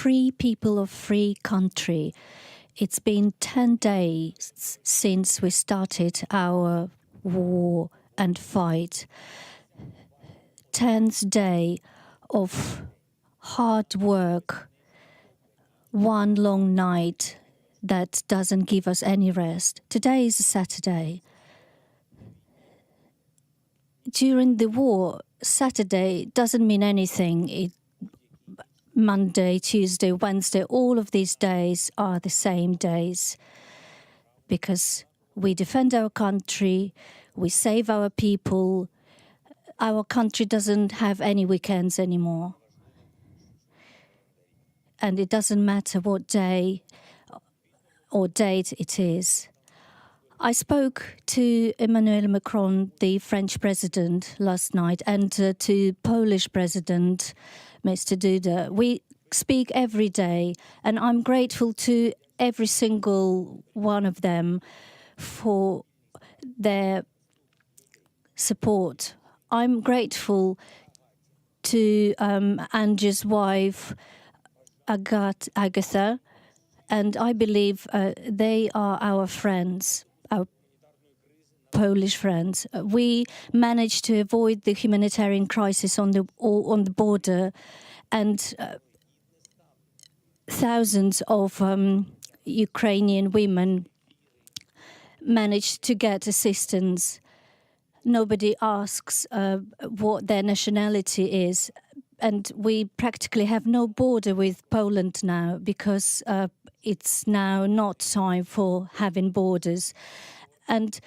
free people of free country. It's been 10 days since we started our war and fight. 10th day of hard work, one long night that doesn't give us any rest. Today is a Saturday. During the war, Saturday doesn't mean anything. Monday, Tuesday, Wednesday, all of these days are the same days because we defend our country, we save our people. Our country doesn't have any weekends anymore. And it doesn't matter what day or date it is. I spoke to Emmanuel Macron, the French president, last night, and to Polish president, Mr. Duda. We speak every day, and I'm grateful to every single one of them for their support. I'm grateful to Andrew's wife, Agatha, and I believe they are our friends, our Polish friends. We managed to avoid the humanitarian crisis on the border, and thousands of Ukrainian women managed to get assistance. Nobody asks what their nationality is. And we practically have no border with Poland now because it's now not time for having borders. And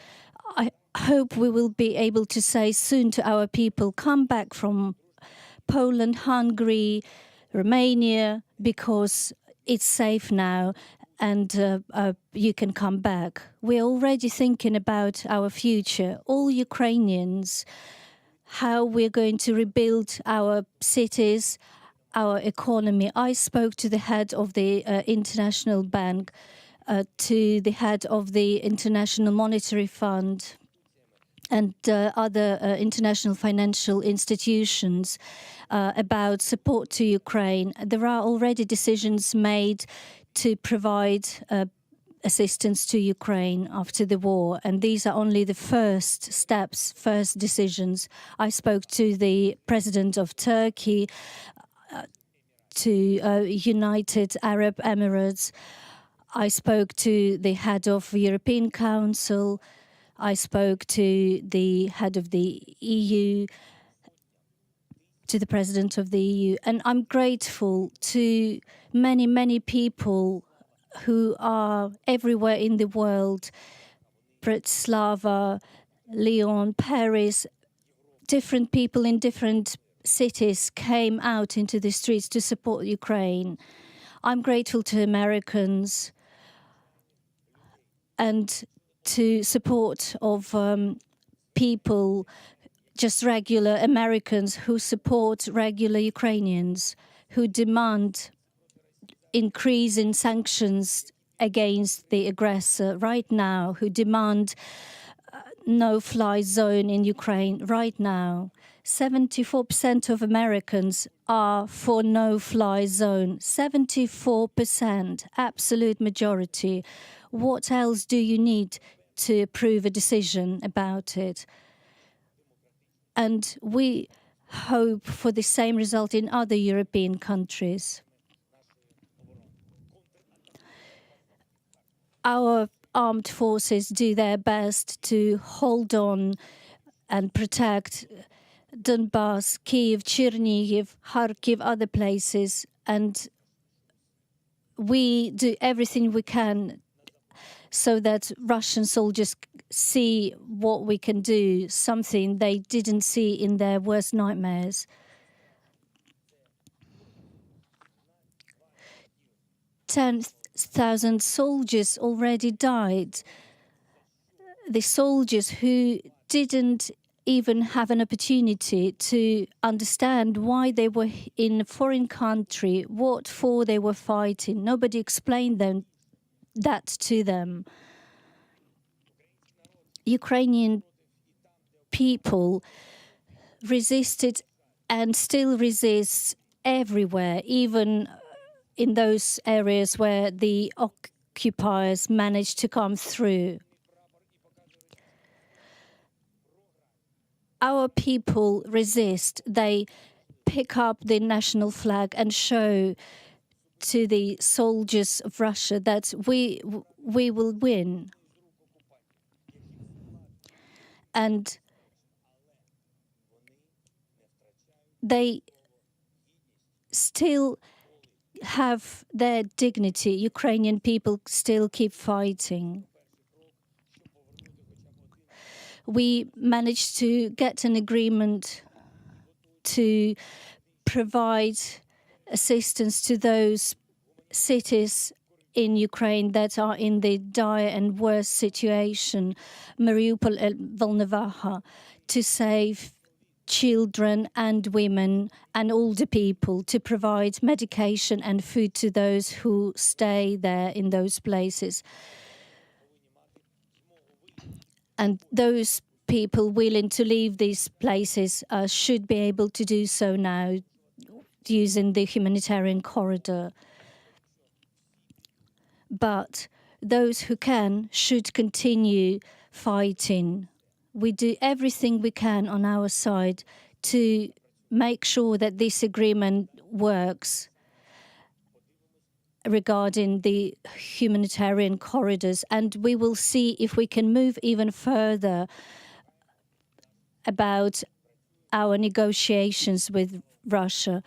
I hope we will be able to say soon to our people, come back from Poland, Hungary, Romania, because it's safe now and you can come back. We're already thinking about our future, all Ukrainians, how we're going to rebuild our cities, our economy. I spoke to the head of the International Bank, to the head of the International Monetary Fund, and other international financial institutions about support to Ukraine. There are already decisions made to provide assistance to Ukraine after the war, and these are only the first steps, first decisions. I spoke to the president of Turkey, to United Arab Emirates. I spoke to the head of the European Council. I spoke to the head of the EU, to the president of the EU, and I'm grateful to many, many people who are everywhere in the world, Bratislava, Lyon, Paris. Different people in different cities came out into the streets to support Ukraine. I'm grateful to Americans and to support of people, just regular Americans who support regular Ukrainians, who demand increase in sanctions against the aggressor right now, who demand no-fly zone in Ukraine right now. 74% of Americans are for no-fly zone. 74%, absolute majority. What else do you need to approve a decision about it? And we hope for the same result in other European countries. Our armed forces do their best to hold on and protect Donbass, Kyiv, Chernihiv, Kharkiv, other places, and we do everything we can so that Russian soldiers see what we can do, something they didn't see in their worst nightmares. 10,000 soldiers already died. The soldiers who didn't even have an opportunity to understand why they were in a foreign country, what for they were fighting. Nobody explained that to them. Ukrainian people resisted and still resist everywhere, even in those areas where the occupiers managed to come through. Our people resist. They pick up the national flag and show to the soldiers of Russia that we will win. And they still have their dignity. Ukrainian people still keep fighting. We managed to get an agreement to provide assistance to those cities in Ukraine that are in the dire and worst situation, Mariupol and Volnovakha, to save children and women and older people, to provide medication and food to those who stay there in those places. And those people willing to leave these places should be able to do so now using the humanitarian corridor. But those who can should continue fighting. We do everything we can on our side to make sure that this agreement works regarding the humanitarian corridors, and we will see if we can move even further about our negotiations with Russia.